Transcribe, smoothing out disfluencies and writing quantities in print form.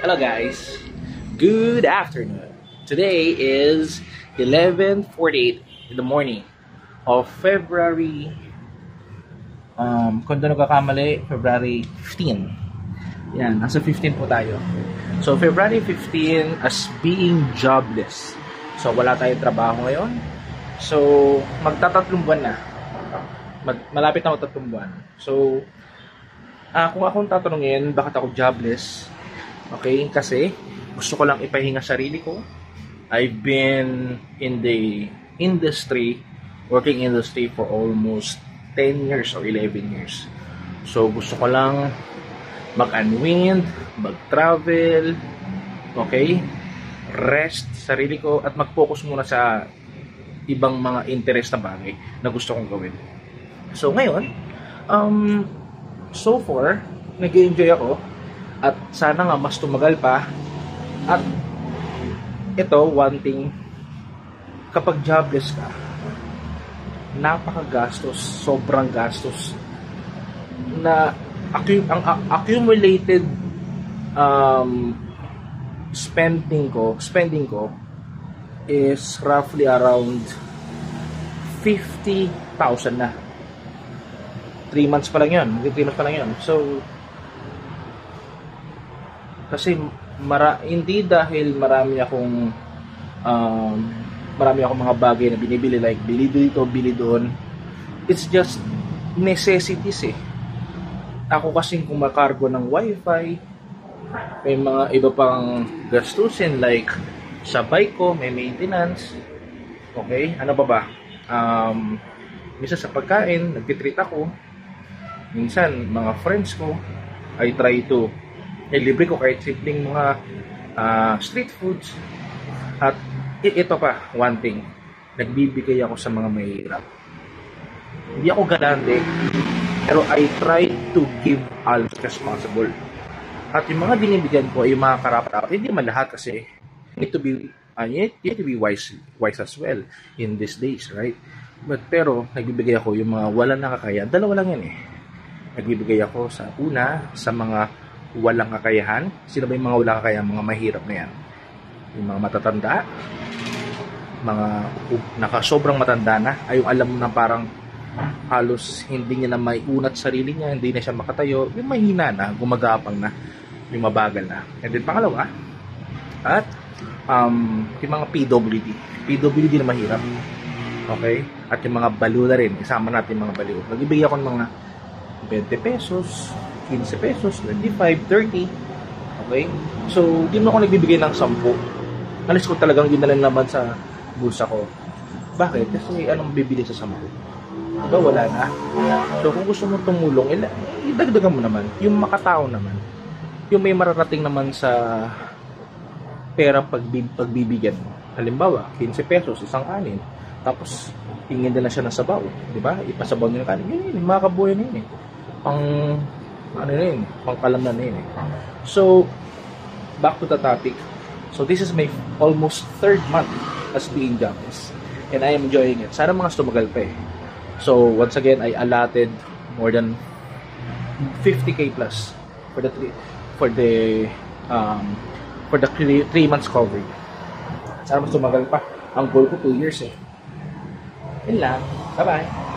Hello guys, good afternoon. Today is 11:48 in the morning of February, kung doon nagkakamali, February 15. Yan, nasa 15 po tayo. So February 15 as being jobless. So wala tayong trabaho ngayon. So magtatatlong buwan na. Malapit na magtatlong buwan. So kung akong tatanungin, bakit ako jobless? Okay, kasi gusto ko lang ipahinga sarili ko. I've been in the working industry for almost 10 years or 11 years. So gusto ko lang mag-unwind, mag-travel, okay, rest sarili ko at mag-focus muna sa ibang mga interest na bagay na gusto kong gawin. So ngayon, so far, nag-enjoy ako. At sana nga mas tumagal pa. At ito, one thing, kapag jobless ka, napakagastos, sobrang gastos. Na ang accumulated spending ko is roughly around 50,000 na. 3 months pa lang yun. 3 months pa lang yun. So, kasi hindi dahil marami akong mga bagay na binibili, like bili dito, bili doon. It's just necessities eh. Ako kasing kumakargo ng wifi, may mga iba pang gastusin like sa bike ko, may maintenance. Okay, ano ba? Minsan sa pagkain, nagtitreat ako. Minsan, mga friends ko, I try to libre ko kahit simpleng mga street foods. At ito pa, one thing, nagbibigay ako sa mga mahirap. Hindi ako galante, pero I try to give all as possible. At yung mga dinibigyan ko ay yung mga karapat-dapat. Hindi man lahat kasi you need to be wise as well in these days, right? Pero nagbibigay ako yung mga walang nakakaya. Dalawa lang yan eh. Nagbibigay ako sa mga walang kakayahan. Sino ba yung mga walang kakayahan? Mga mahirap na yan. Yung mga matatanda, mga nakasobrang matanda na, ay yung alam na parang halos hindi niya na maiunat sarili niya, hindi na siya makatayo, yung mahina na, gumagapang na, yung mabagal na. And then pangalawa, at yung mga PWD na mahirap. Okay? At yung mga baliw na rin, isama natin mga baliw. Nagbibigay ako ng mga 20 pesos, 15 pesos, 25, 30. Okay? So, di mo ako nagbibigay ng 10. Alis ko talagang yun na lang naman sa bulsa ko. Bakit? Kasi anong bibili sa 10? Diba? Wala na. So, kung gusto mo tumulong, idagdagan mo naman. Yung makatao naman. Yung may mararating naman sa pera pagbibigyan mo. Halimbawa, 15 pesos, isang kanin. Tapos, tingin din na siya ng sabaw. Diba? Ipasabaw niya ng kanin. Yun, mga kabuhay na yun eh. Pangkalamnan na yun eh. So, back to the topic. So, this is my almost 3rd month as being jobless. And I am enjoying it. Sana mga tumagal pa eh. So, once again, I allotted more than 50k plus for the 3 months coverage. Sana mas tumagal pa. Ang goal ko 2 years eh. Yun lang. Bye-bye.